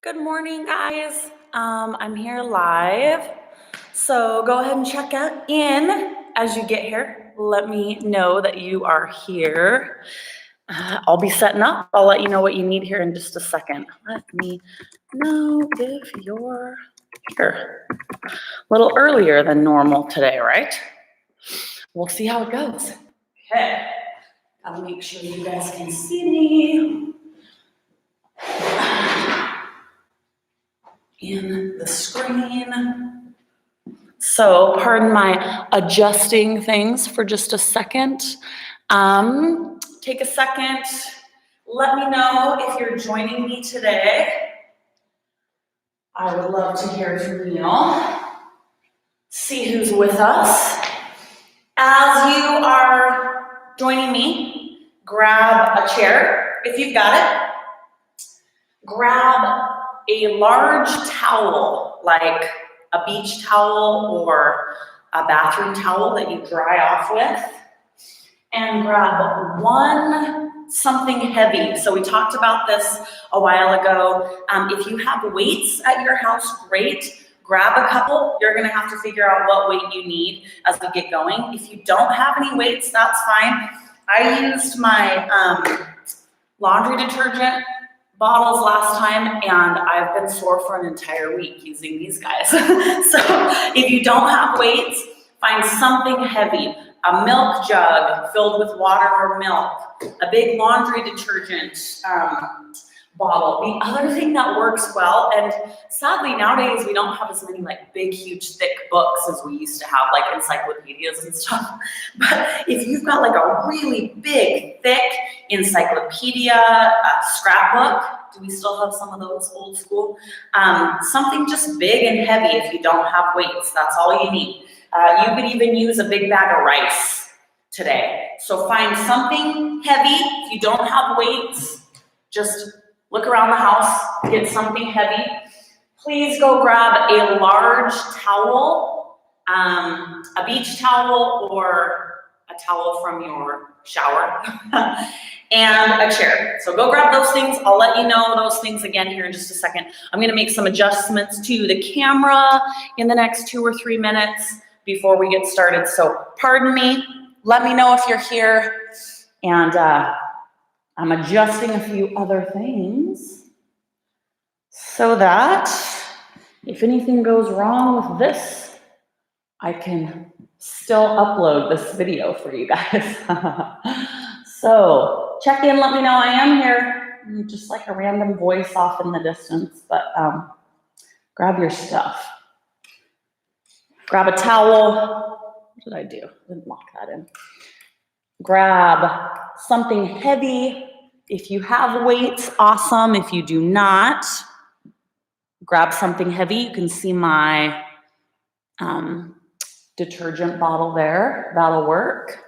Good morning, guys. I'm here live. So go ahead and check in as you get here. Let me know that you are here. I'll be setting up. I'll let you know what you need here in just a second. Let me know if you're here. A little earlier than normal today, right? We'll see how it goes. Okay. Gotta make sure you guys can see me in the screen. So pardon my adjusting things for just a second. Take a second. Let me know if you're joining me today. I would love to hear from you. See who's with us. As you are joining me, grab a chair if you've got it. Grab a large towel, like a beach towel or a bathroom towel that you dry off with, and grab something heavy. So we talked about this a while ago. If you have weights at your house, great. Grab a couple. You're gonna have to figure out what weight you need as we get going. If you don't have any weights, that's fine. I used my laundry detergent bottles last time, and I've been sore for an entire week using these guys. So if you don't have weights, find something heavy. A milk jug filled with water or milk, a big laundry detergent bottle. The other thing that works well, and sadly nowadays we don't have as many like big, huge, thick books as we used to have, like encyclopedias and stuff. But if you've got like a really big, thick encyclopedia, scrapbook, do we still have some of those old school? Something just big and heavy if you don't have weights, that's all you need. You could even use a big bag of rice today. So find something heavy. If you don't have weights, just look around the house, get something heavy. Please go grab a large towel, a beach towel or a towel from your shower, and a chair. So go grab those things. I'll let you know those things again here in just a second. I'm gonna make some adjustments to the camera in the next 2 or 3 minutes before we get started. So pardon me, let me know if you're here. And I'm adjusting a few other things so that if anything goes wrong with this, I can still upload this video for you guys. So check in, let me know I am here. I'm just like a random voice off in the distance, but grab your stuff. Grab a towel. What did I do? Didn't lock that in. Grab something heavy. If you have weights, awesome. If you do not, grab something heavy. You can see my detergent bottle there. That'll work.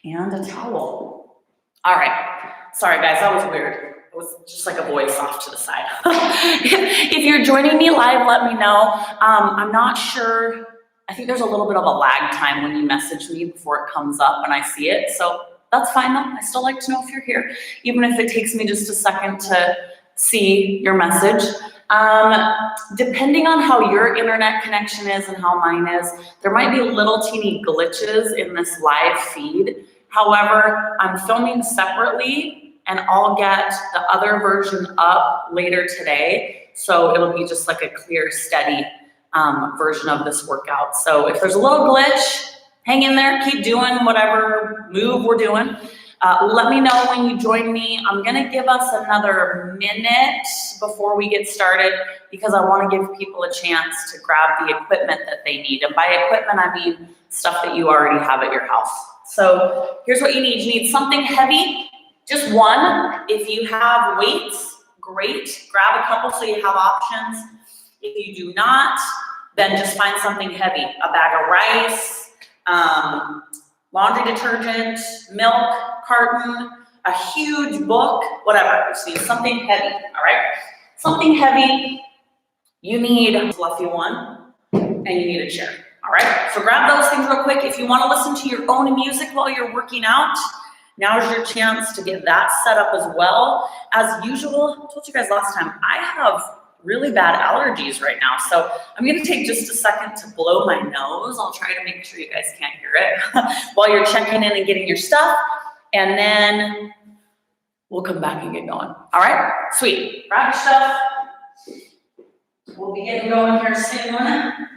And a towel. All right. Sorry, guys, that was weird. It was just like a voice off to the side. If you're joining me live, let me know. I'm not sure. I think there's a little bit of a lag time when you message me before it comes up and I see it. So that's fine though. I still like to know if you're here, even if it takes me just a second to see your message. Depending on how your internet connection is and how mine is, there might be little teeny glitches in this live feed. However, I'm filming separately and I'll get the other version up later today. So it'll be just like a clear, steady version of this workout. So if there's a little glitch, hang in there, keep doing whatever move we're doing. Let me know when you join me. I'm gonna give us another minute before we get started because I wanna give people a chance to grab the equipment that they need. And by equipment, I mean stuff that you already have at your house. So here's what you need. You need something heavy, just one. If you have weights, great. Grab a couple so you have options. If you do not, then just find something heavy. A bag of rice, laundry detergent, milk carton, a huge book, whatever. Just need something heavy, all right? Something heavy. You need a fluffy one, and you need a chair, all right? So grab those things real quick. If you want to listen to your own music while you're working out, now's your chance to get that set up as well. As usual, I told you guys last time, I have really bad allergies right now. So I'm gonna take just a second to blow my nose. I'll try to make sure you guys can't hear it while you're checking in and getting your stuff. And then we'll come back and get going. All right, sweet. Grab your stuff. We'll be getting going here soon.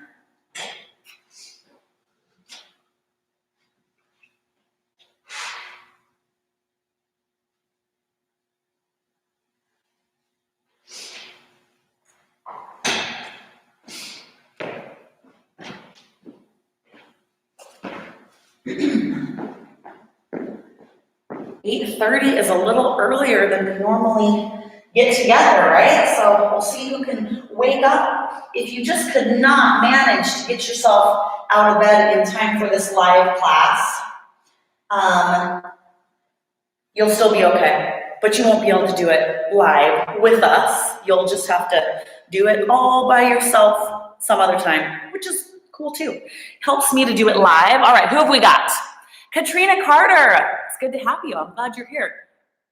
8:30 is a little earlier than we normally get together, right? So we'll see who can wake up. If you just could not manage to get yourself out of bed in time for this live class, you'll still be okay, but you won't be able to do it live with us. You'll just have to do it all by yourself some other time, which is cool too. Helps me to do it live. All right, who have we got? Katrina Carter. It's good to have you. I'm glad you're here.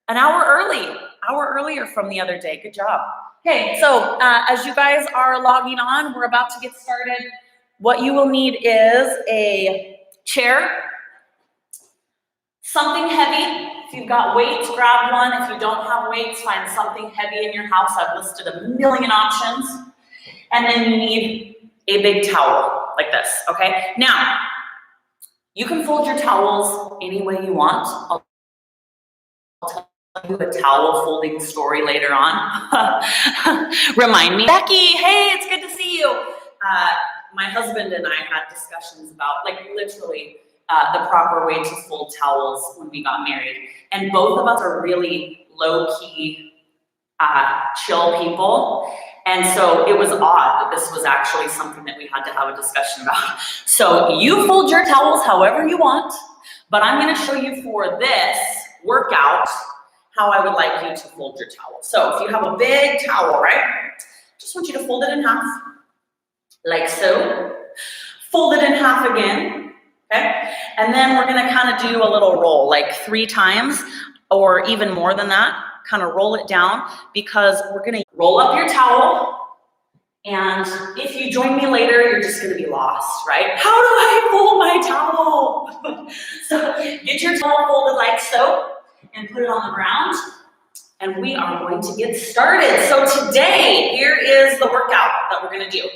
An hour earlier from the other day. Good job. Okay, so as you guys are logging on, we're about to get started. What you will need is a chair, something heavy. If you've got weights, grab one. If you don't have weights, find something heavy in your house. I've listed a million options. And then you need a big towel like this, okay? Now, you can fold your towels any way you want. I'll tell you a towel folding story later on. Remind me. Becky, hey, it's good to see you. My husband and I had discussions about, like, literally the proper way to fold towels when we got married. And both of us are really low-key, chill people. And so it was odd that this was actually something that we had to have a discussion about. So you fold your towels however you want, but I'm going to show you for this workout how I would like you to fold your towel. So if you have a big towel, right, just want you to fold it in half, like so. Fold it in half again, okay? And then we're going to kind of do a little roll, like 3 times or even more than that. Kind of roll it down, because we're gonna roll up your towel, and if you join me later, you're just gonna be lost, right? How do I fold my towel? So get your towel folded like so, and put it on the ground, and we are going to get started. So today, here is the workout that we're gonna do.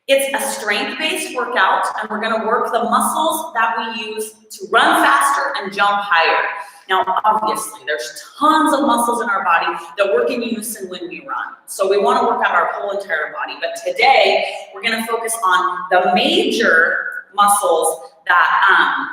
It's a strength-based workout, and we're gonna work the muscles that we use to run faster and jump higher. Now, obviously, there's tons of muscles in our body that work in unison when we run. So we want to work out our whole entire body. But today, we're going to focus on the major muscles that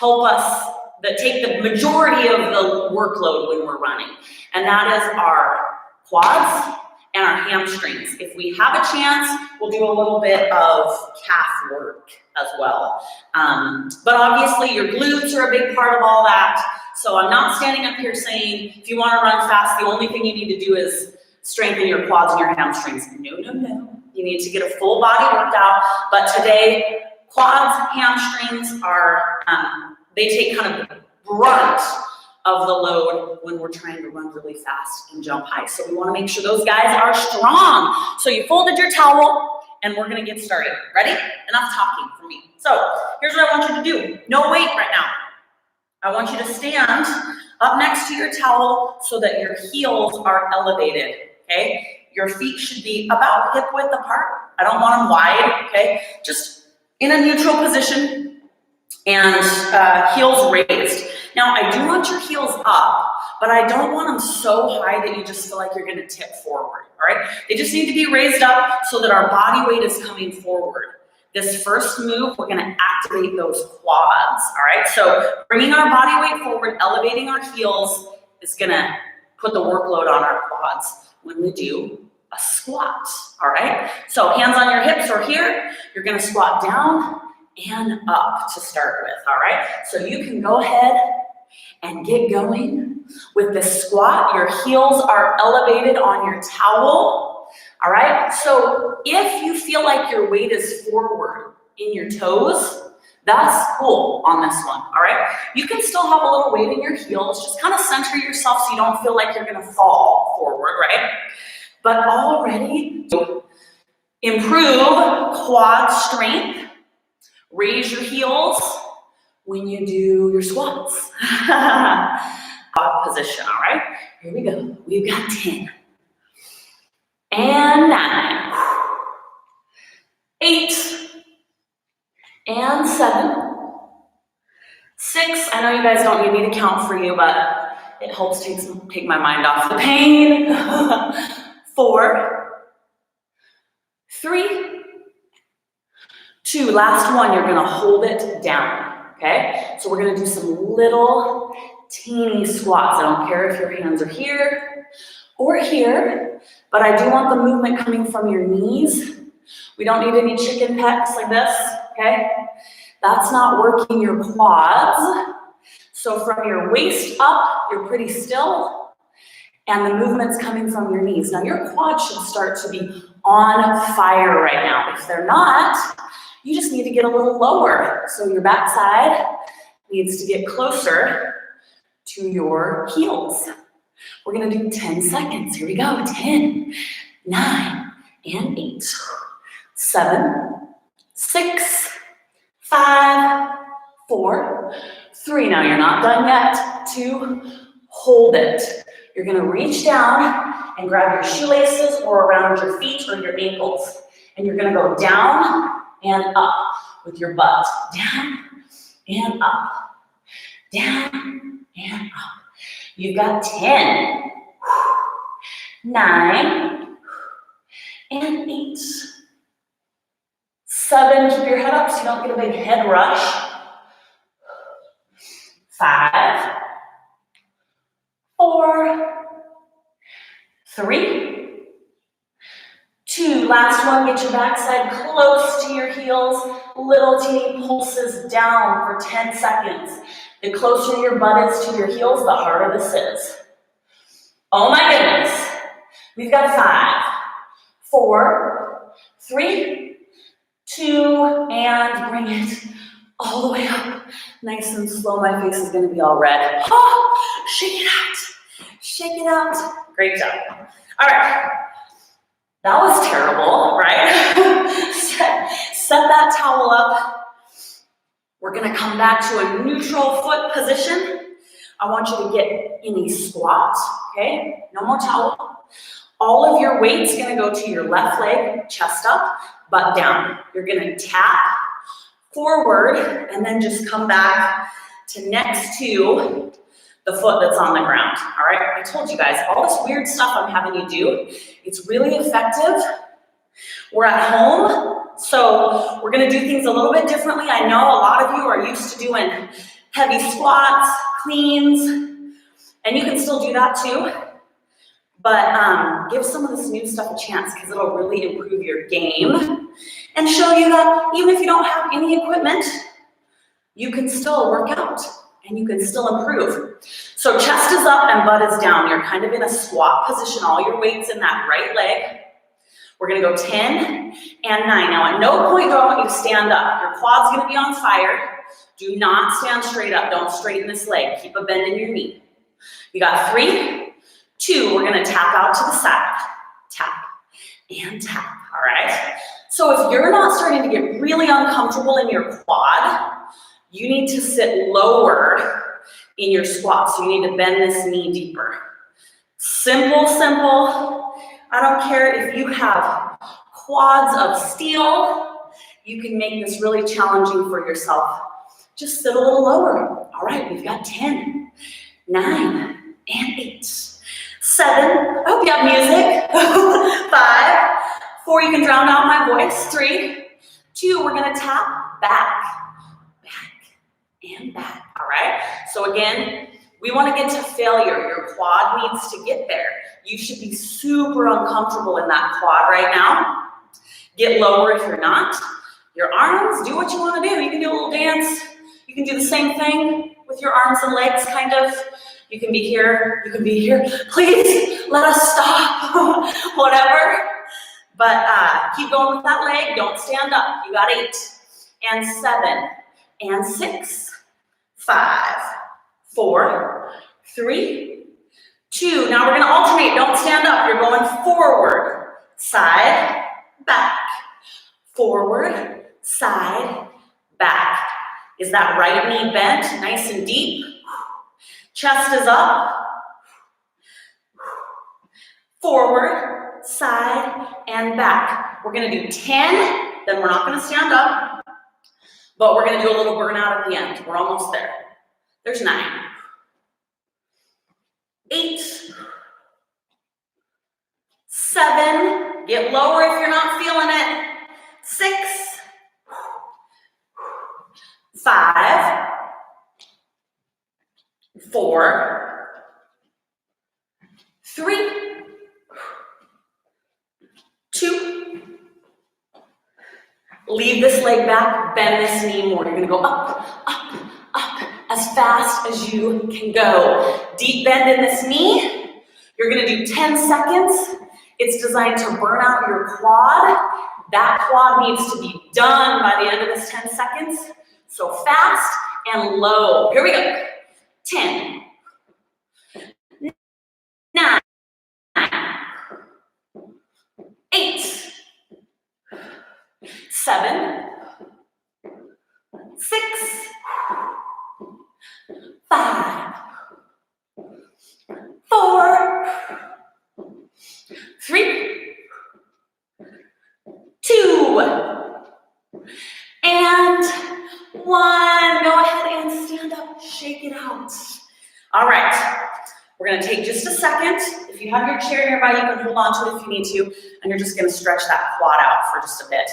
help us, that take the majority of the workload when we're running. And that is our quads and our hamstrings. If we have a chance, we'll do a little bit of calf work as well. But obviously, your glutes are a big part of all that. So I'm not standing up here saying, if you want to run fast, the only thing you need to do is strengthen your quads and your hamstrings. No, no, no. You need to get a full body workout. But today, quads, hamstrings are, they take kind of the brunt of the load when we're trying to run really fast and jump high. So we want to make sure those guys are strong. So you folded your towel, and we're going to get started. Ready? Enough talking for me. So here's what I want you to do. No weight right now. I want you to stand up next to your towel so that your heels are elevated, okay? Your feet should be about hip width apart. I don't want them wide, okay? Just in a neutral position and heels raised. Now, I do want your heels up, but I don't want them so high that you just feel like you're gonna tip forward, all right? They just need to be raised up so that our body weight is coming forward. This first move, we're gonna activate those quads, all right? So bringing our body weight forward, elevating our heels is gonna put the workload on our quads when we do a squat, all right? So hands on your hips or here, you're gonna squat down and up to start with, all right? So you can go ahead and get going with this squat. Your heels are elevated on your towel. All right, so if you feel like your weight is forward in your toes, that's cool on this one, all right? You can still have a little weight in your heels, just kind of center yourself so you don't feel like you're gonna fall forward, right? but already improve quad strength. Raise your heels when you do your squats. Position, all right? Here we go. We've got 10. And 9. 8. And 7. 6. I know you guys don't need me to count for you, but it helps take my mind off the pain. 4. 3. 2. Last one, you're gonna hold it down, okay? So we're gonna do some little teeny squats. I don't care if your hands are here or here, but I do want the movement coming from your knees. We don't need any chicken pecs like this, okay? That's not working your quads. So from your waist up, you're pretty still, and the movement's coming from your knees. Now your quads should start to be on fire right now. If they're not, you just need to get a little lower. So your backside needs to get closer to your heels. We're gonna do 10 seconds. Here we go. 10, 9, and 8. 7, 6, 5, 4, 3. Now you're not done yet. 2, hold it. You're gonna reach down and grab your shoelaces or around your feet or your ankles. And you're gonna go down and up with your butt. Down and up. Down and up. You've got 10, 9, and 8. 7, keep your head up so you don't get a big head rush. 5, 4, 3, 2. Last one, get your backside close to your heels. Little teeny pulses down for 10 seconds. The closer your butt is to your heels, the harder this is. Oh my goodness. We've got 5, 4, 3, 2, and bring it all the way up. Nice and slow. My face is gonna be all red. Oh, shake it out. Shake it out. Great job. All right. That was terrible, right? Set that towel up. We're gonna come back to a neutral foot position. I want you to get in a squat, okay? No more towel. All of your weight's gonna go to your left leg, chest up, butt down. You're gonna tap forward and then just come back to next to the foot that's on the ground, all right? I told you guys, all this weird stuff I'm having you do, it's really effective. We're at home, so we're gonna do things a little bit differently. I know a lot of you are used to doing heavy squats, cleans, and you can still do that too. But give some of this new stuff a chance because it'll really improve your game and show you that even if you don't have any equipment, you can still work out and you can still improve. So chest is up and butt is down. You're kind of in a squat position. All your weight's in that right leg. We're gonna go 10 and 9. Now at no point do I want you to stand up. Your quad's gonna be on fire. Do not stand straight up. Don't straighten this leg. Keep a bend in your knee. You got 3, 2. We're gonna tap out to the side. Tap and tap, all right? So if you're not starting to get really uncomfortable in your quad, you need to sit lower in your squat. So you need to bend this knee deeper. Simple, simple. I don't care if you have quads of steel, you can make this really challenging for yourself. Just sit a little lower. All right, we've got 10, 9, and 8, 7. I hope you have music. 5, 4, you can drown out my voice. 3, 2, we're gonna tap back, and back, all right? So again, we wanna get to failure. Your quad needs to get there. You should be super uncomfortable in that quad right now. Get lower if you're not. Your arms, do what you wanna do. You can do a little dance. You can do the same thing with your arms and legs, kind of. You can be here, you can be here. Please, let us stop, whatever. But keep going with that leg, don't stand up. You got 8, and 7, and 6, 5, 4, 3, 2. Now we're gonna alternate, don't stand up. You're going forward. forward, side, back, forward, side, back. Is that right knee bent, nice and deep? Chest is up. Forward, side, and back. We're gonna do 10, then we're not gonna stand up, but we're gonna do a little burnout at the end. We're almost there. There's 9. 8. 7. Get lower if you're not feeling it. 6. 5. 4. 3. 2. Leave this leg back, bend this knee more. You're gonna go up, up, up, as fast as you can go. Deep bend in this knee. You're gonna do 10 seconds. It's designed to burn out your quad. That quad needs to be done by the end of this 10 seconds. So fast and low. Here we go. 10, 9, 8, 7, 6, 5, 4, 3, 2, and 1. Go ahead and stand up, shake it out. All right, we're gonna take just a second. If you have your chair nearby, you can hold on to it if you need to, and you're just gonna stretch that quad out for just a bit.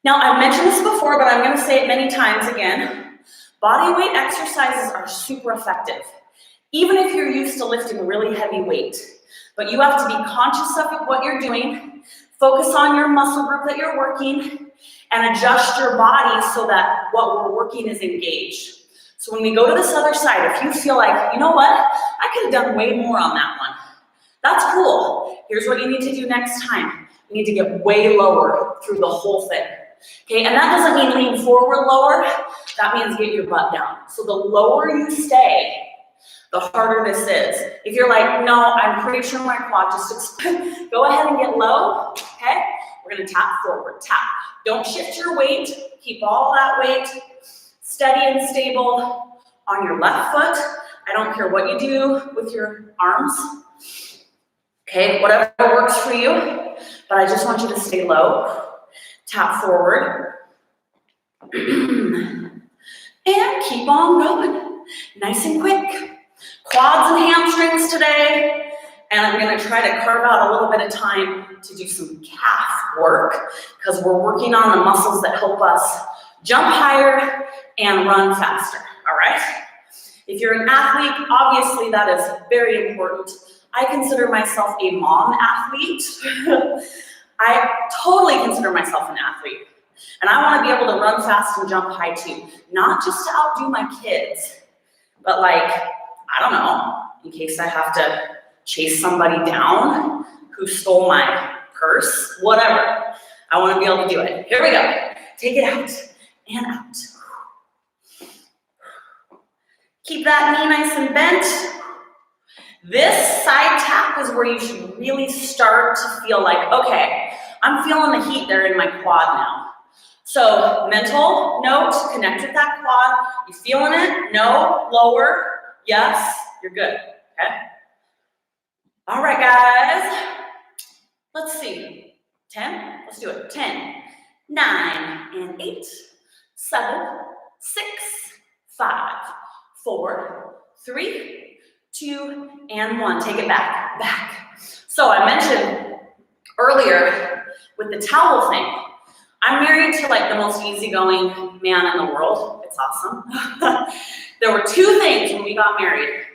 Now, I've mentioned this before, but I'm gonna say it many times again. Body weight exercises are super effective, even if you're used to lifting really heavy weight. But you have to be conscious of what you're doing, focus on your muscle group that you're working, and adjust your body so that what we're working is engaged. So when we go to this other side, if you feel like, you know what, I could have done way more on that one, that's cool. Here's what you need to do next time. You need to get way lower through the whole thing. Okay, and that doesn't mean lean forward lower, that means get your butt down. So the lower you stay, the harder this is. If you're like, no, I'm pretty sure my quad just go ahead and get low, okay? We're gonna tap forward, tap. Don't shift your weight, keep all that weight steady and stable on your left foot. I don't care what you do with your arms, okay? Whatever works for you, but I just want you to stay low. Tap forward, and keep on going, nice and quick. Quads and hamstrings today, and I'm gonna try to carve out a little bit of time to do some calf work, because we're working on the muscles that help us jump higher and run faster, all right? If you're an athlete, obviously that is very important. I consider myself a mom athlete. I totally consider myself an athlete, and I want to be able to run fast and jump high too, not just to outdo my kids, but like, I don't know, in case I have to chase somebody down who stole my purse, whatever. I want to be able to do it. Here we go. Take it out and out. Keep that knee nice and bent. This side tap is where you should really start to feel like, okay, I'm feeling the heat there in my quad now. So mental note, connect with that quad. You feeling it? No, lower, yes, you're good, okay? All right, guys, let's see, 10, let's do it, 10, 9, and 8, 7, 6, 5, 4, 3, 2, and 1. Take it back, back. So I mentioned earlier with the towel thing, I'm married to like the most easygoing man in the world. It's awesome. There were 2 things when we got married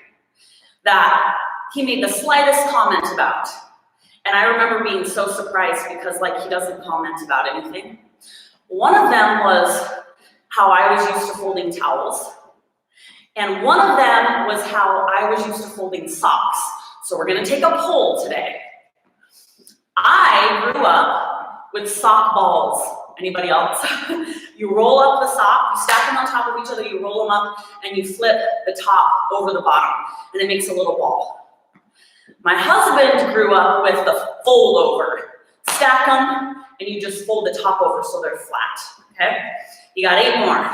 that he made the slightest comment about. And I remember being so surprised because like he doesn't comment about anything. One of them was how I was used to folding towels. And one of them was how I was used to folding socks. So we're gonna take a poll today. I grew up with sock balls. Anybody else? You roll up the sock, you stack them on top of each other, you roll them up, and you flip the top over the bottom, and it makes a little ball. My husband grew up with the fold over. Stack them, and you just fold the top over so they're flat, okay? You got 8 more.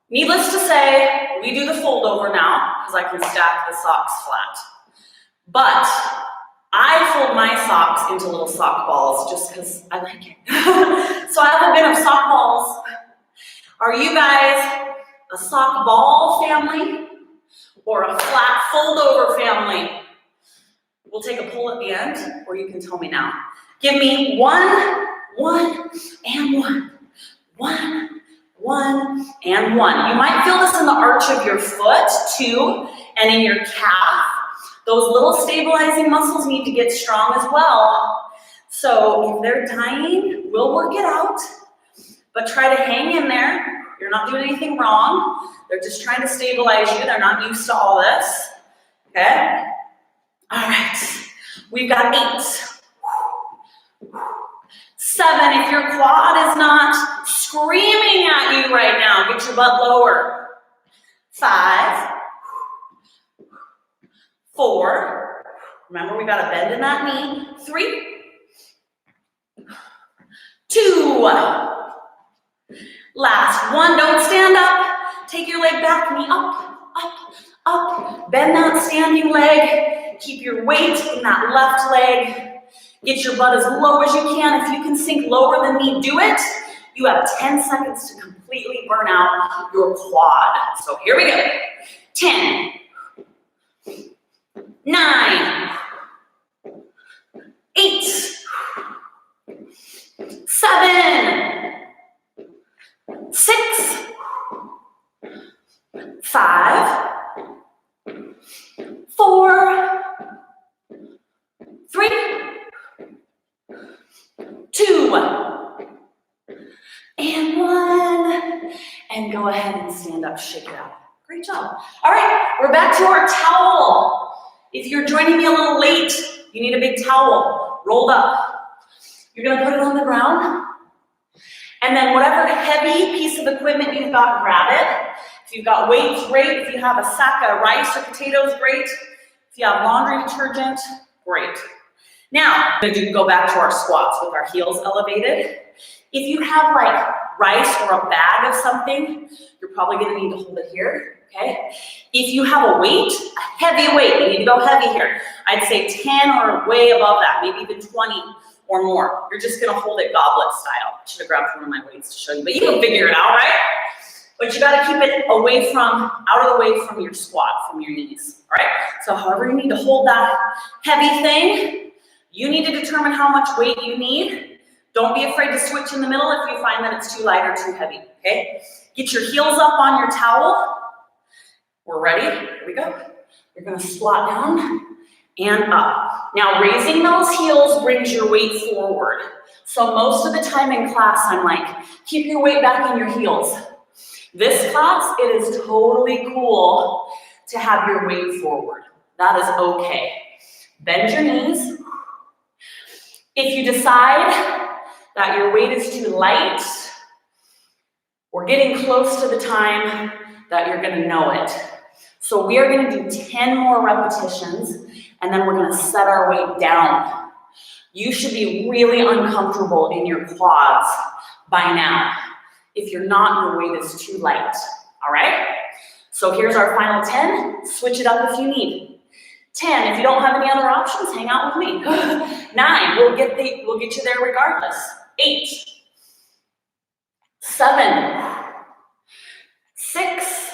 Needless to say, we do the fold over now because I can stack the socks flat. But I fold my socks into little sock balls just because I like it. So I have a bit of sock balls. Are you guys a sock ball family or a flat fold over family? We'll take a poll at the end, or you can tell me now. Give me 1, 1, and 1. 1, 1, and 1. You might feel this in the arch of your foot too, and in your calf. Those little stabilizing muscles need to get strong as well. So if they're dying, we'll work it out, but try to hang in there. You're not doing anything wrong. They're just trying to stabilize you. They're not used to all this, okay? All right, we've got 8. 7, if your quad is not screaming at you right now, get your butt lower. 5, 4, remember we got a bend in that knee. 3, 2, last 1, don't stand up. Take your leg back, knee up, up, up. Bend that standing leg. Keep your weight in that left leg. Get your butt as low as you can. If you can sink lower than me, do it. You have 10 seconds to completely burn out your quad. So here we go. 10, 9, 8, 7, 6, 5, 4, 3, 2, and 1. And go ahead and stand up, shake it out. Great job. All right, we're back to our towel. If you're joining me a little late, you need a big towel rolled up. You're gonna put it on the ground. And then whatever heavy piece of equipment you've got, grab it. If you've got weights, great. If you have a sack of rice or potatoes, great. If you have laundry detergent, great. Now, we're gonna go back to our squats with our heels elevated. If you have like rice or a bag of something, you're probably gonna need to hold it here, okay? If you have a weight, a heavy weight, you need to go heavy here. I'd say 10 or way above that, maybe even 20 or more. You're just gonna hold it goblet style. I should have grabbed one of my weights to show you, but you can figure it out, right? But you gotta keep it away from, out of the way from your squat, from your knees, all right? So however you need to hold that heavy thing, you need to determine how much weight you need. Don't be afraid to switch in the middle if you find that it's too light or too heavy, okay? Get your heels up on your towel. We're ready, here we go. You're gonna squat down and up. Now raising those heels brings your weight forward. So most of the time in class, I'm like, keep your weight back in your heels. This class, it is totally cool to have your weight forward. That is okay. Bend your knees. If you decide that your weight is too light, we're getting close to the time that you're gonna know it. So we are gonna do 10 more repetitions, and then we're gonna set our weight down. You should be really uncomfortable in your quads by now. If you're not, your weight is too light, all right? So here's our final 10. Switch it up if you need. 10, if you don't have any other options, hang out with me. 9, we'll get you there regardless. 8, 7, 6,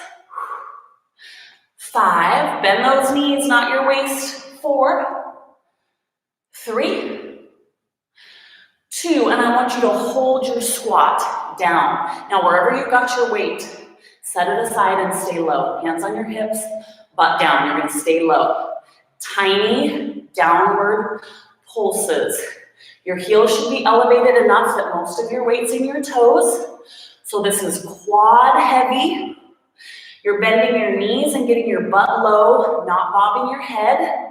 5, bend those knees, not your waist. 4, 3, 2, and I want you to hold your squat down. Now, wherever you've got your weight, set it aside and stay low. Hands on your hips, butt down. You're gonna stay low. Tiny downward pulses. Your heels should be elevated enough that most of your weight's in your toes. So this is quad heavy. You're bending your knees and getting your butt low, not bobbing your head.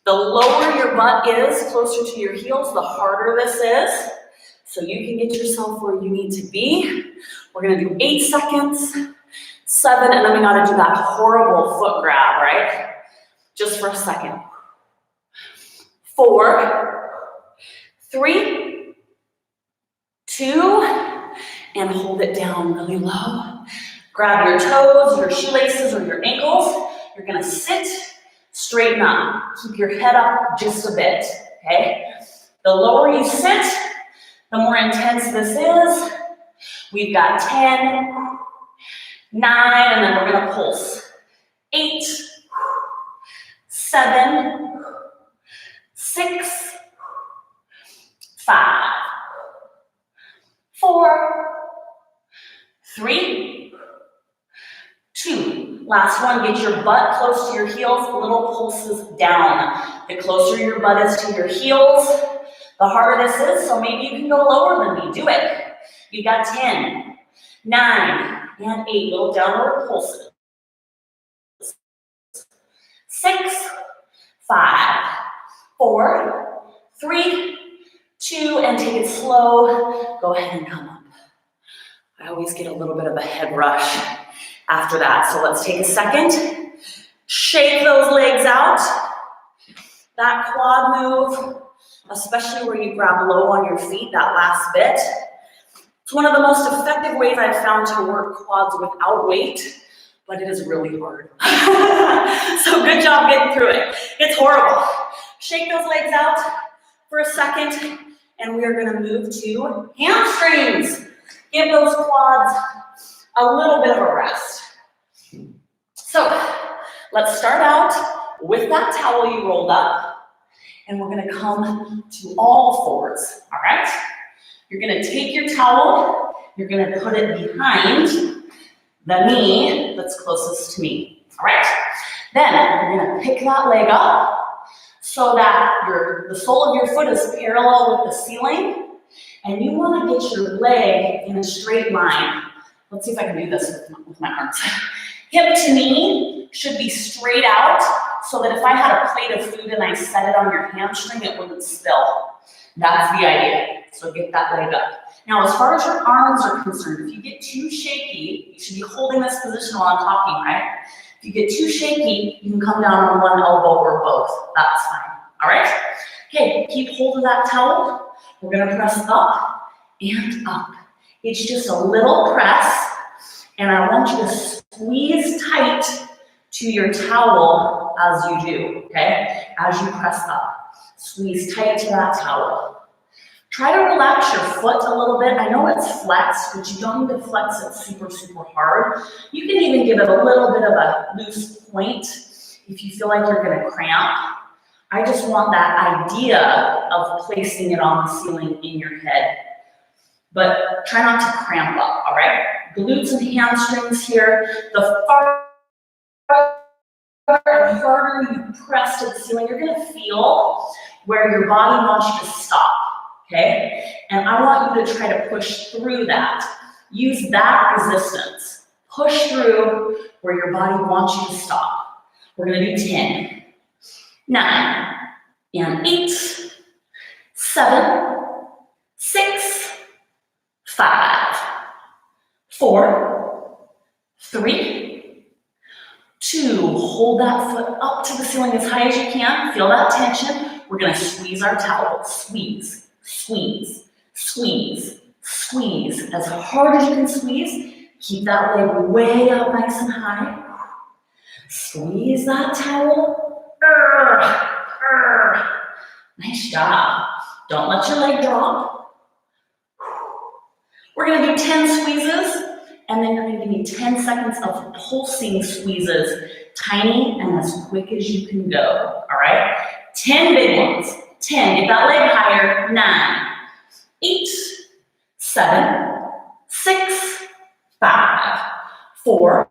The lower your butt is, closer to your heels, the harder this is. So you can get yourself where you need to be. We're gonna do 8 seconds, 7, and then we gotta do that horrible foot grab, right? Just for a second. 4, 3, 2, and hold it down really low. Grab your toes, your shoelaces, or your ankles. You're gonna sit, straighten up. Keep your head up just a bit, okay? The lower you sit, the more intense this is. We've got 10, 9, and then we're gonna pulse. 8, 7, 6, 5, 4, 3, 2. Last one, get your butt close to your heels, little pulses down. The closer your butt is to your heels, the harder this is, so maybe you can go lower than me. Do it. You've got 10, 9, and 8 little downward pulses. 6, 5, 4, 3, 2, and take it slow. Go ahead and come up. I always get a little bit of a head rush after that, so let's take a second. Shake those legs out. That quad move, especially where you grab low on your feet, that last bit. It's one of the most effective ways I've found to work quads without weight, but it is really hard. So good job getting through it. It's horrible. Shake those legs out for a second, and we are gonna move to hamstrings. Give those quads a little bit of a rest. So let's start out with that towel you rolled up, and we're gonna come to all fours, all right? You're gonna take your towel, you're gonna put it behind the knee that's closest to me, all right? Then you're gonna pick that leg up so that the sole of your foot is parallel with the ceiling, and you wanna get your leg in a straight line. Let's see if I can do this with my arms. Hip to knee should be straight out so that if I had a plate of food and I set it on your hamstring, it wouldn't spill. That's the idea. So get that leg up. Now, as far as your arms are concerned, if you get too shaky, you should be holding this position while I'm talking, right? If you get too shaky, you can come down on one elbow or both. That's fine, all right? Okay, keep hold of that towel. We're gonna press up and up. It's just a little press, and I want you to squeeze tight to your towel as you do, okay? As you press up, squeeze tight to that towel. Try to relax your foot a little bit. I know it's flexed, but you don't need to flex it super, super hard. You can even give it a little bit of a loose point if you feel like you're gonna cramp. I just want that idea of placing it on the ceiling in your head. But try not to cramp up, all right? Glutes and hamstrings here. The farther and harder you press to the ceiling, you're gonna feel where your body wants you to stop, okay? And I want you to try to push through that. Use that resistance. Push through where your body wants you to stop. We're gonna do 10, 9, and 8, 7, 6, 5, 4, 3, 2. Hold that foot up to the ceiling as high as you can. Feel that tension. We're gonna squeeze our towel. Squeeze, squeeze, squeeze, squeeze. As hard as you can squeeze. Keep that leg way up nice and high. Squeeze that towel. Nice job. Don't let your leg drop. We're gonna do 10 squeezes, and then you're gonna give me 10 seconds of pulsing squeezes, tiny and as quick as you can go, all right? 10 big ones. 10, get that leg higher. 9, 8, 7, 6, 5, 4,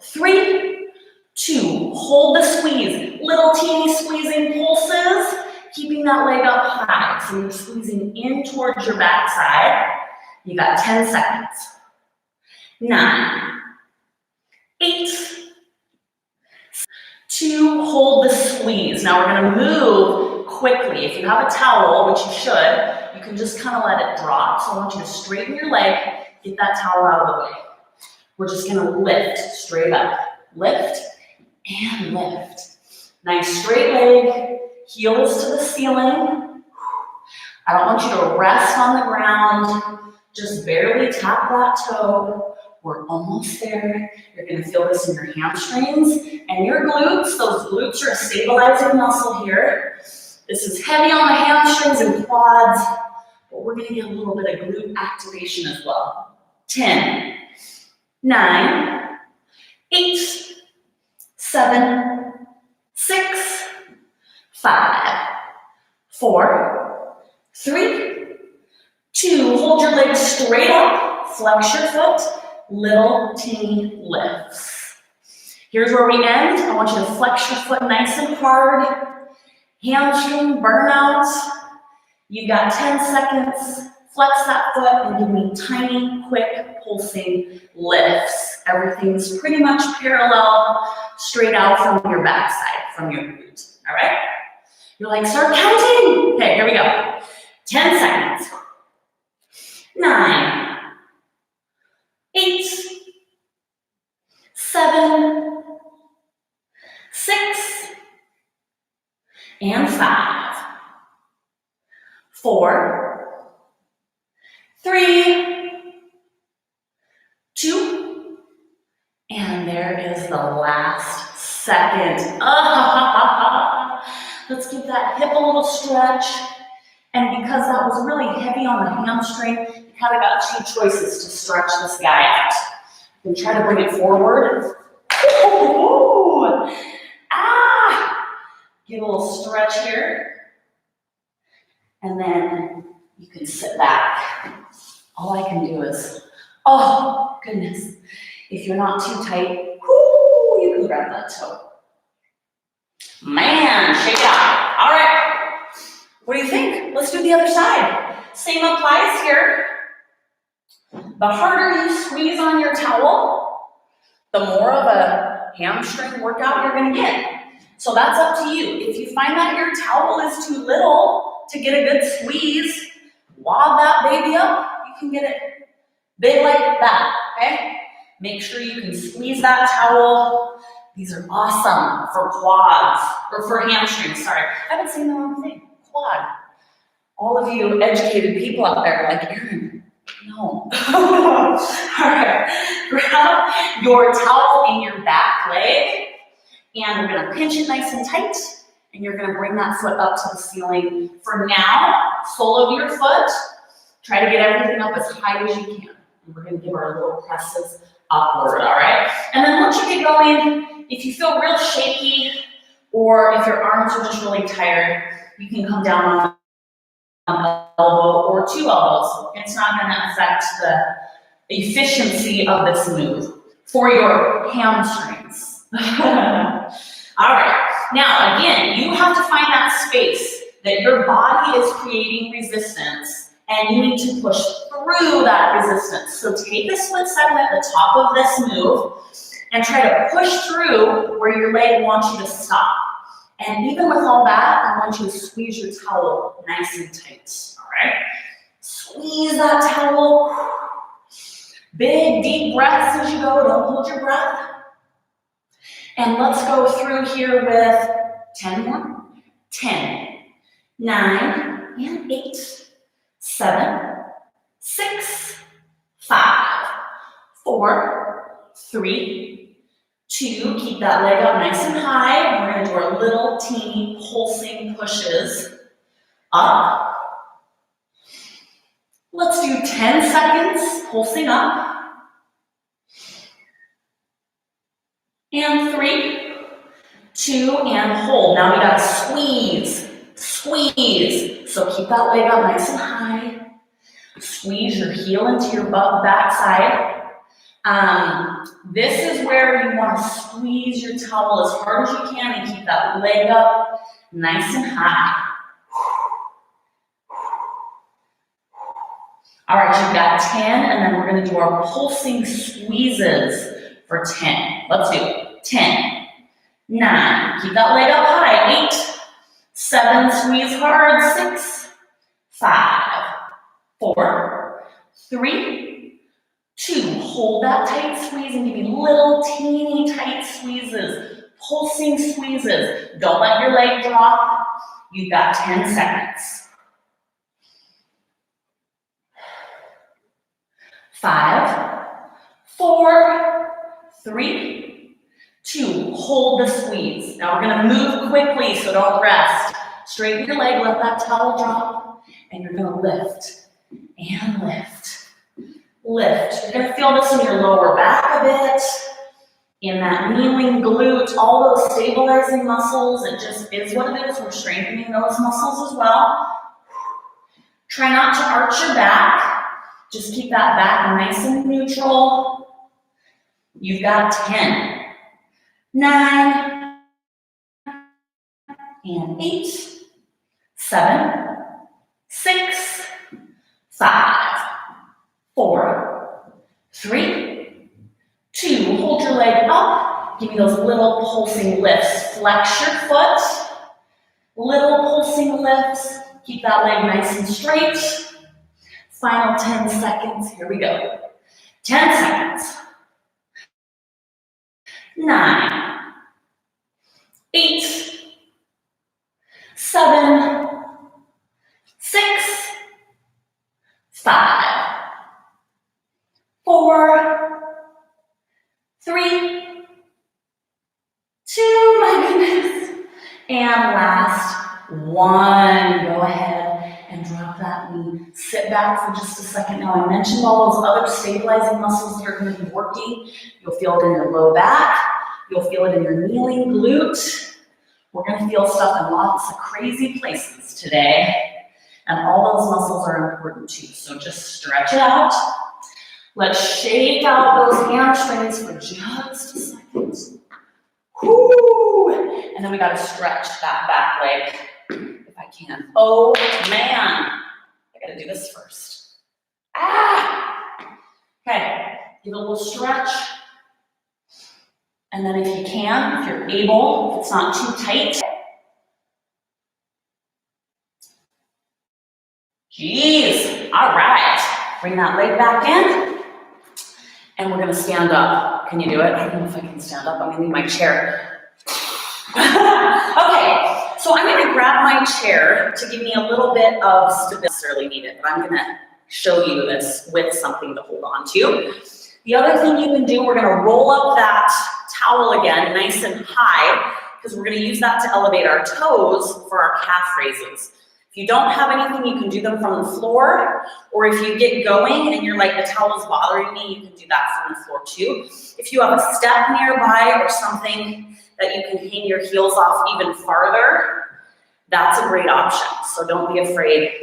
3, 2. Hold the squeeze. Little teeny squeezing pulses, keeping that leg up high. So you're squeezing in towards your backside. You got 10 seconds. 9, 8, 2, hold the squeeze. Now we're gonna move quickly. If you have a towel, which you should, you can just kind of let it drop. So I want you to straighten your leg, get that towel out of the way. We're just gonna lift straight up. Lift and lift. Nice straight leg, heel is to the ceiling. I don't want you to rest on the ground, just barely tap that toe. We're almost there. You're gonna feel this in your hamstrings and your glutes. Those glutes are a stabilizing muscle here. This is heavy on the hamstrings and quads, but we're gonna get a little bit of glute activation as well. 10, 9, 8, 7, 6, 5, 4, 3, 2. Hold your legs straight up, flex your foot, little teeny lifts. Here's where we end. I want you to flex your foot nice and hard. Hamstring burnout. You've got 10 seconds. Flex that foot and give me tiny, quick, pulsing lifts. Everything's pretty much parallel, straight out from your backside, from your glute. All right? You're like, start counting. Okay, here we go. 10 seconds. 9, 8, 7, 6, and 5, 4, 3, 2, and there is the last second. Let's give that hip a little stretch. And because that was really heavy on the hamstring, you kind of got two choices to stretch this guy out. You can try to bring it forward. Ooh. Get a little stretch here. And then you can sit back. All I can do is, oh goodness. If you're not too tight, you can grab that toe. Man, shake it out. All right. What do you think? Let's do the other side. Same applies here. The harder you squeeze on your towel, the more of a hamstring workout you're going to get. So that's up to you. If you find that your towel is too little to get a good squeeze, wad that baby up. You can get it big like that, okay? Make sure you can squeeze that towel. These are awesome for quads, or for hamstrings, sorry. I've been saying the wrong thing. Quad. All of you educated people out there are like, Erin, no. All right, grab your towel in your back leg, and we're gonna pinch it nice and tight, and you're gonna bring that foot up to the ceiling. For now, sole of your foot, try to get everything up as high as you can. And we're gonna give our little presses upward, all right? And then once you get going, if you feel real shaky, or if your arms are just really tired, you can come down on an elbow or 2 elbows. It's not going to affect the efficiency of this move for your hamstrings. All right. Now, again, you have to find that space that your body is creating resistance, and you need to push through that resistance. So take a split second at the top of this move and try to push through where your leg wants you to stop. And even with all that, I want you to squeeze your towel nice and tight, all right? Squeeze that towel. Big, deep breaths as you go. Don't hold your breath. And let's go through here with 10 more. 10, 9, and 8, 7, 6, 5, 4, 3, 2, keep that leg up nice and high. We're going to do our little teeny pulsing pushes up. Let's do 10 seconds pulsing up. And 3, 2, and hold. Now we got to squeeze, squeeze. So keep that leg up nice and high. Squeeze your heel into your butt backside. This is where you want to squeeze your towel as hard as you can and keep that leg up nice and high. All right, you've got 10, and then we're going to do our pulsing squeezes for 10. Let's do it. 10, 9, keep that leg up high. 8, 7, squeeze hard. 6, 5, 4, 3, 2, hold that tight squeeze and give me little teeny tight squeezes. pulsing squeezes. Don't let your leg drop. You've got 10 seconds. 5, 4, 3, 2. Hold the squeeze. Now we're gonna move quickly, so don't rest. Straighten your leg, let that towel drop, and you're gonna lift and lift. Lift. You're gonna feel this in your lower back a bit, in that kneeling glute, all those stabilizing muscles. It just is what it is. We're strengthening those muscles as well. Try not to arch your back. Just keep that back nice and neutral. You've got 10, 9, and 8, 7, 6, 5, 4, 3, 2. Hold your leg up. Give me those little pulsing lifts. Flex your foot. Little pulsing lifts. Keep that leg nice and straight. Final 10 seconds. Here we go. 10 seconds. 9, 8, 7, 6, 5, 4, 3, 2, my goodness. And last 1. Go ahead and drop that knee. Sit back for just a second. Now, I mentioned all those other stabilizing muscles that are going to be working. You'll feel it in your low back. You'll feel it in your kneeling glute. We're going to feel stuff in lots of crazy places today. And all those muscles are important too. So just stretch it out. Let's shake out those hamstrings for just a second. Whoo! And then we got to stretch that back leg if I can. Oh man, I got to do this first. Ah! Okay, give it a little stretch. And then if you can, if you're able, if it's not too tight. Jeez, all right. Bring that leg back in. And we're gonna stand up. Can you do it? I don't know if I can stand up. I'm gonna need my chair. Okay, so I'm gonna grab my chair to give me a little bit of stability. I don't necessarily need it, but I'm gonna show you this with something to hold on to. The other thing you can do, we're gonna roll up that towel again, nice and high, because we're gonna use that to elevate our toes for our calf raises. If you don't have anything, you can do them from the floor, or if you get going and you're like, the towel is bothering me, you can do that from the floor too. If you have a step nearby or something that you can hang your heels off even farther, that's a great option. So don't be afraid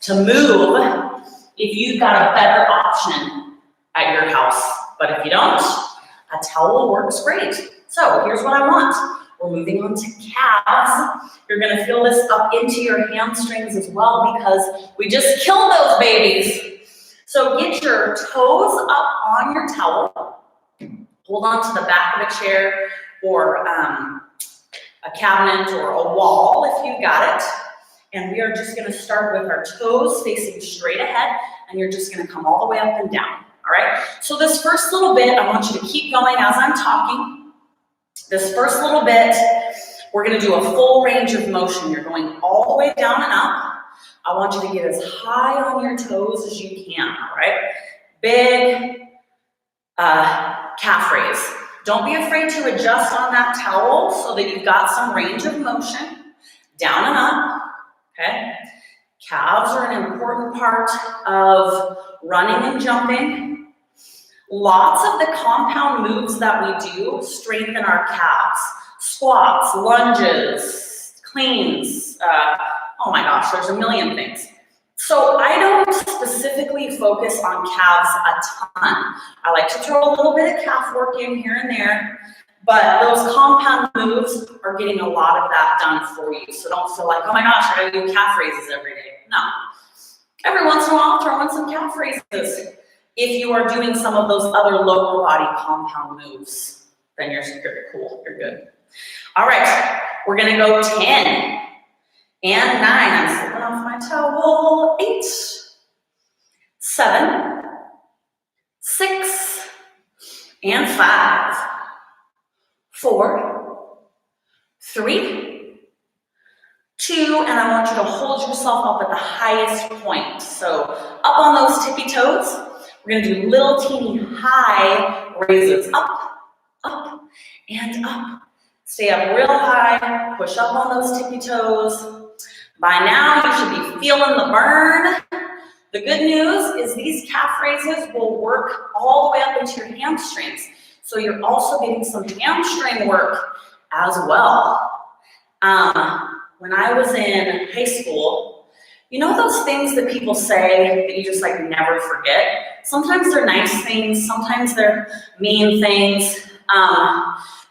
to move if you've got a better option at your house. But if you don't, a towel works great. So here's what I want. We're moving on to calves. You're gonna feel this up into your hamstrings as well because we just killed those babies. So get your toes up on your towel. Hold on to the back of a chair or a cabinet or a wall if you got it. And we are just gonna start with our toes facing straight ahead, and you're just gonna come all the way up and down, all right? So this first little bit, I want you to keep going as I'm talking. This first little bit, we're gonna do a full range of motion. You're going all the way down and up. I want you to get as high on your toes as you can, all right? Big calf raise. Don't be afraid to adjust on that towel so that you've got some range of motion. Down and up, okay? Calves are an important part of running and jumping. Lots of the compound moves that we do strengthen our calves. Squats, lunges, cleans, oh my gosh, there's a million things. So I don't specifically focus on calves a ton. I like to throw a little bit of calf work in here and there, but those compound moves are getting a lot of that done for you. So don't feel like, oh my gosh, I gotta do calf raises every day. No. Every once in a while, throw in some calf raises. If you are doing some of those other lower body compound moves, then you're cool, you're good. All right, we're gonna go 10 and 9. I'm slipping off my towel. 8, 7, 6, and 5, 4, 3, 2, and I want you to hold yourself up at the highest point. So up on those tippy toes. We're gonna do little teeny high raises. Up, up, and up. Stay up real high, push up on those tippy toes. By now, you should be feeling the burn. The good news is these calf raises will work all the way up into your hamstrings. So you're also getting some hamstring work as well. When I was in high school, you know those things that people say that you just like never forget? Sometimes they're nice things, sometimes they're mean things,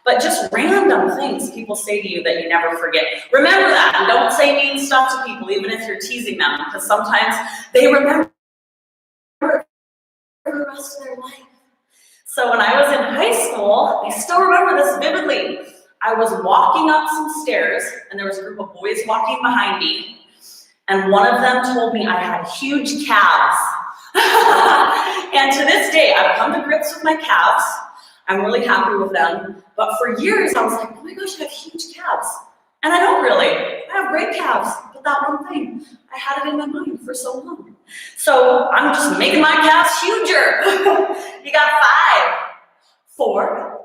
but just random things people say to you that you never forget. Remember that, and don't say mean stuff to people, even if you're teasing them, because sometimes they remember for the rest of their life. So when I was in high school, I still remember this vividly. I was walking up some stairs, and there was a group of boys walking behind me, and one of them told me I had huge calves. And to this day, I've come to grips with my calves. I'm really happy with them. But for years, I was like, oh my gosh, I have huge calves. And I don't really. I have great calves, but that one thing, I had it in my mind for so long. So I'm just making my calves huger. You got 5, 4,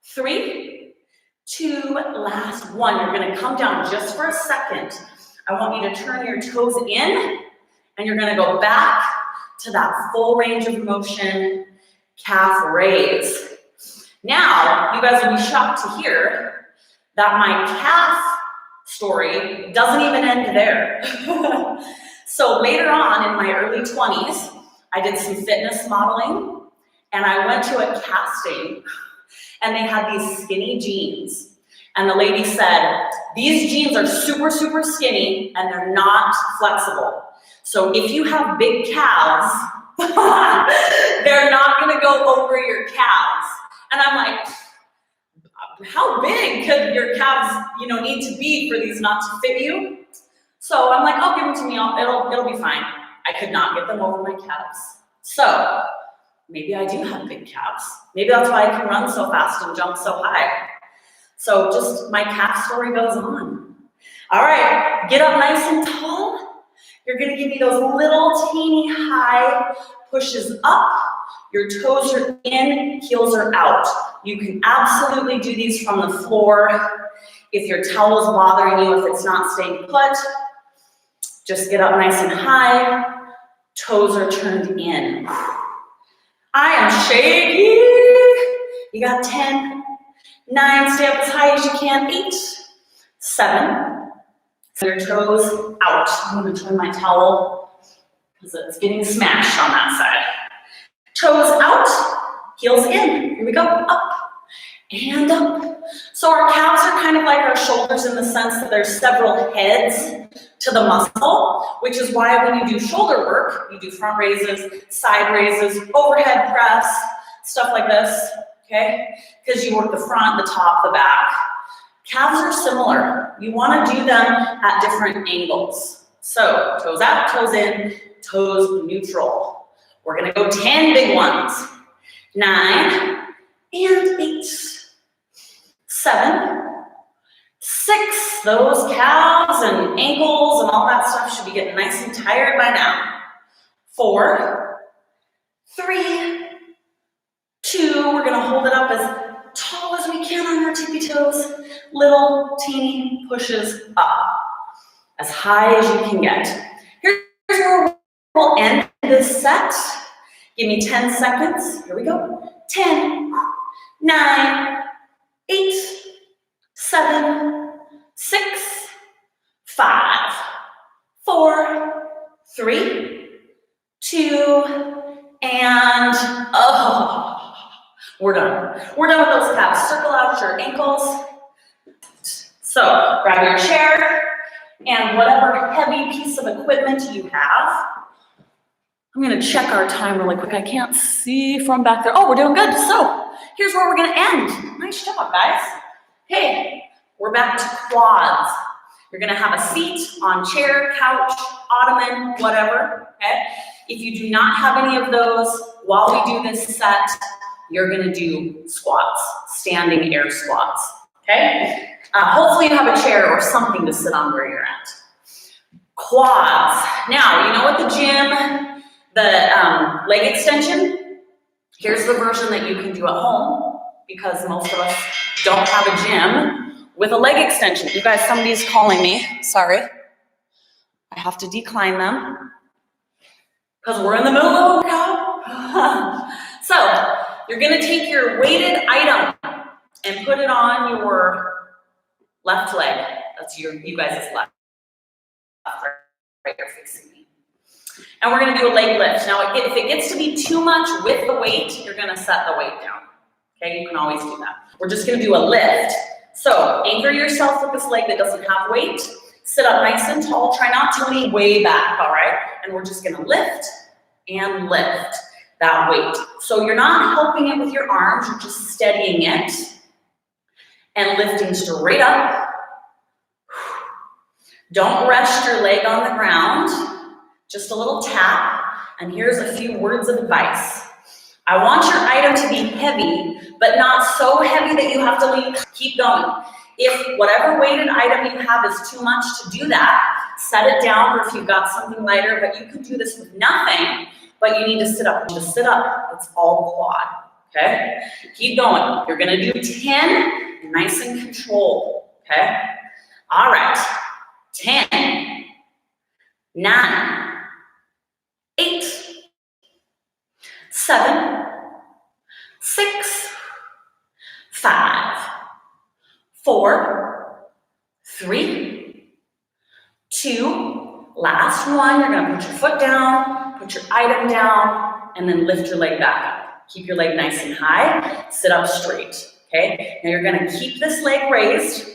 3, 2, last 1. You're gonna come down just for a second. I want you to turn your toes in, and you're gonna go back to that full range of motion calf raise. Now, you guys will be shocked to hear that my calf story doesn't even end there. So later on in my early 20s, I did some fitness modeling, and I went to a casting, and they had these skinny jeans. And the lady said, these jeans are super, super skinny, and they're not flexible. So if you have big calves, they're not gonna go over your calves. And I'm like, how big could your calves, need to be for these not to fit you? So I'm like, oh, give them to me, it'll be fine. I could not get them over my calves. So maybe I do have big calves. Maybe that's why I can run so fast and jump so high. So just my calf story goes on. All right, get up nice and tall. You're gonna give me those little teeny high pushes up. Your toes are in, heels are out. You can absolutely do these from the floor. If your towel is bothering you, if it's not staying put, just get up nice and high. Toes are turned in. I am shaky. You got 10, 9, stay up as high as you can, 8, 7, your toes out. I'm gonna turn my towel because it's getting smashed on that side. Toes out, heels in. Here we go, up and up. So our calves are kind of like our shoulders in the sense that there's several heads to the muscle, which is why when you do shoulder work, you do front raises, side raises, overhead press, stuff like this, okay? Because you work the front, the top, the back. Calves are similar. You want to do them at different angles. So toes out, toes in, toes neutral. We're gonna go 10 big ones. 9 and 8, 7, 6. Those calves and ankles and all that stuff should be getting nice and tired by now. 4, 3, 2. We're gonna hold it up as tall as we can on our tippy toes. Little teeny pushes up, as high as you can get. Here's where we'll end this set. Give me 10 seconds. Here we go. 10, 9, 8, 7, 6, 5, 4, 3, 2, and we're done. We're done with those calves. Circle out your ankles. So grab your chair and whatever heavy piece of equipment you have. I'm gonna check our time really quick. I can't see from back there. Oh, we're doing good. So here's where we're gonna end. Nice job, guys. Hey, we're back to quads. You're gonna have a seat on chair, couch, ottoman, whatever, okay? If you do not have any of those, while we do this set, you're gonna do squats, standing air squats, okay? Hopefully you have a chair or something to sit on where you're at. Quads. Now, you know at the gym, the leg extension, here's the version that you can do at home because most of us don't have a gym with a leg extension. You guys, somebody's calling me. Sorry. I have to decline them because we're in the middle of a workout. So, you're gonna take your weighted item and put it on your left leg. That's you guys' left. Right, you're facing me. And we're gonna do a leg lift. Now, if it gets to be too much with the weight, you're gonna set the weight down. Okay, you can always do that. We're just gonna do a lift. So, anchor yourself with this leg that doesn't have weight. Sit up nice and tall. Try not to lean way back, all right? And we're just gonna lift and lift that weight. So you're not helping it with your arms, you're just steadying it and lifting straight up. Don't rest your leg on the ground, just a little tap. And here's a few words of advice. I want your item to be heavy, but not so heavy that you have to lean. Keep going. If whatever weighted item you have is too much to do that, set it down, or if you've got something lighter, but you can do this with nothing, but you need to sit up. Just sit up. It's all quad, okay? Keep going. You're gonna do 10, nice and controlled, okay? All right, 10, 9, 8, 7, 6, 5, 4, 3, 2, last one. You're gonna put your foot down, put your item down, and then lift your leg back up. Keep your leg nice and high, sit up straight, okay? Now you're gonna keep this leg raised,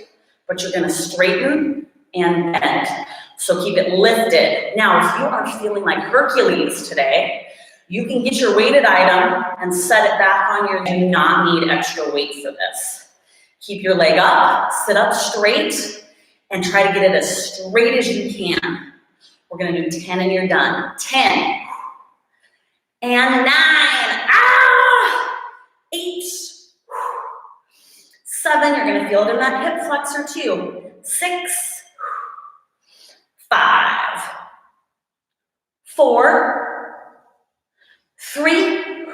but you're gonna straighten and bend. So keep it lifted. Now, if you are feeling like Hercules today, you can get your weighted item and set it back on your, do not need extra weight for this. Keep your leg up, sit up straight, and try to get it as straight as you can. We're gonna do 10 and you're done. 10, and 9, 8, 7, you're gonna feel it in that hip flexor too. 6, 5, 4, 3,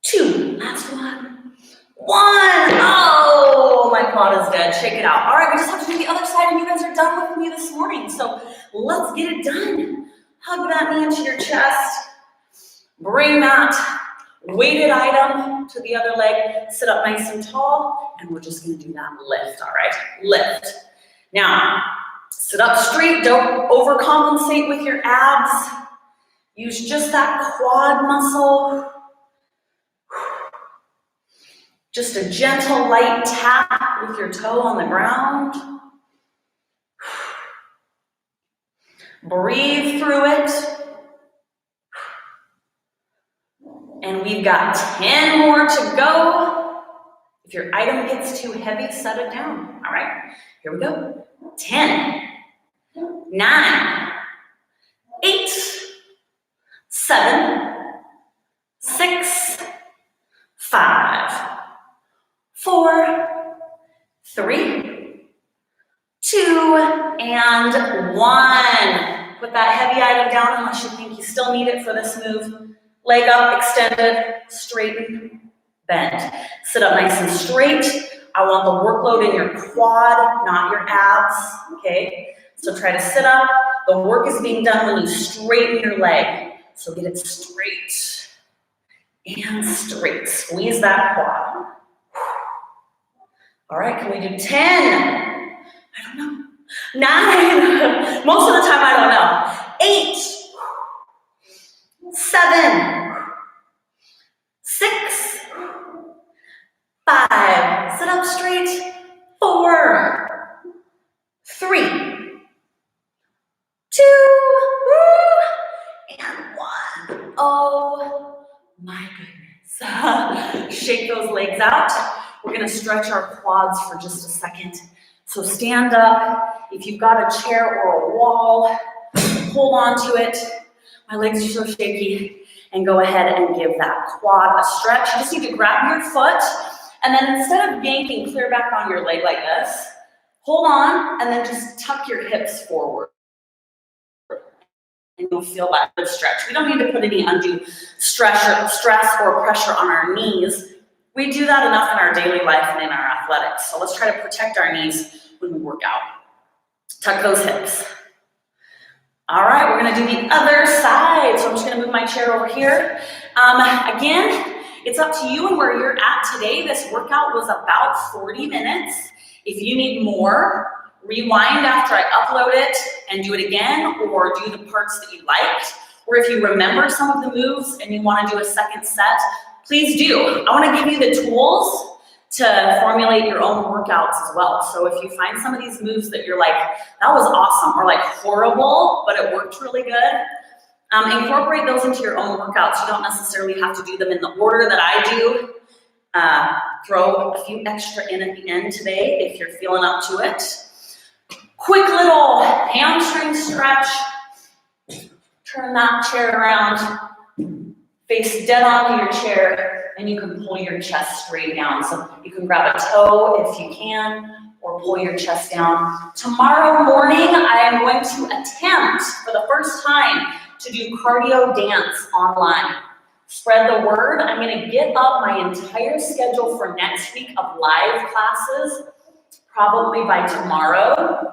2, last one, 1. Oh, my quad is dead. Shake it out. All right, we just have to do the other side, and you guys are done with me this morning. So let's get it done. Hug that knee into your chest. Bring that weighted item to the other leg. Sit up nice and tall, and we're just going to do that lift. All right, lift. Now, sit up straight. Don't overcompensate with your abs. Use just that quad muscle. Just a gentle, light tap with your toe on the ground. Breathe through it. And we've got 10 more to go. If your item gets too heavy, set it down. All right, here we go. 10, 9, 8, 7, 6, 5, 4, 3, 2, and 1. Put that heavy item down unless you think you still need it for this move. Leg up, extended, straighten, bend. Sit up nice and straight. I want the workload in your quad, not your abs, okay? So try to sit up. The work is being done when you straighten your leg. So get it straight and straight. Squeeze that quad. All right, can we do 10? I don't know. 9. Most of the time, I don't know. 8. 7. 6. 5. Sit up straight. 4. 3. 2. And 1. Oh my goodness. Shake those legs out. We're gonna stretch our quads for just a second. So stand up. If you've got a chair or a wall, hold on to it. My legs are so shaky. And go ahead and give that quad a stretch. You just need to grab your foot And then instead of yanking clear back on your leg like this, hold on and then just tuck your hips forward. And you'll feel that good stretch. We don't need to put any undue stress or pressure on our knees. We do that enough in our daily life and in our athletics. So let's try to protect our knees when we work out. Tuck those hips. All right, we're gonna do the other side. So I'm just gonna move my chair over here. Again, it's up to you and where you're at today. This workout was about 40 minutes. If you need more, rewind after I upload it and do it again, or do the parts that you liked. Or if you remember some of the moves and you want to do a second set, please do. I want to give you the tools to formulate your own workouts as well. So if you find some of these moves that you're like, that was awesome, or like horrible, but it worked really good, incorporate those into your own workouts. You don't necessarily have to do them in the order that I do. Throw a few extra in at the end today if you're feeling up to it. Quick little hamstring stretch. Turn that chair around. Face dead onto your chair, and you can pull your chest straight down. So you can grab a toe if you can, or pull your chest down. Tomorrow morning, I am going to attempt for the first time to do cardio dance online. Spread the word. I'm going to get up my entire schedule for next week of live classes, probably by tomorrow.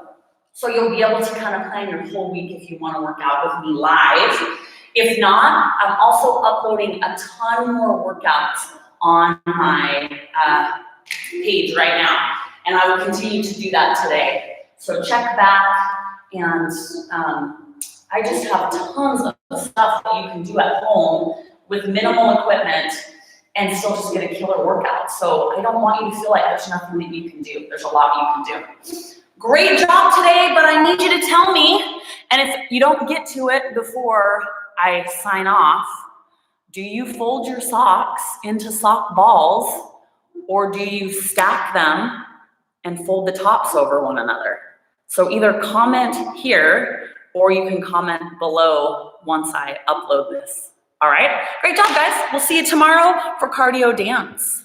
So you'll be able to kind of plan your whole week if you want to work out with me live. If not, I'm also uploading a ton more workouts on my page right now. And I will continue to do that today. So check back, and I just have tons of stuff that you can do at home with minimal equipment and still just get a killer workout. So I don't want you to feel like there's nothing that you can do. There's a lot you can do. Great job today, but I need you to tell me, and if you don't get to it before I sign off, do you fold your socks into sock balls, or do you stack them and fold the tops over one another? So either comment here, or you can comment below once I upload this. All right, great job, guys. We'll see you tomorrow for cardio dance.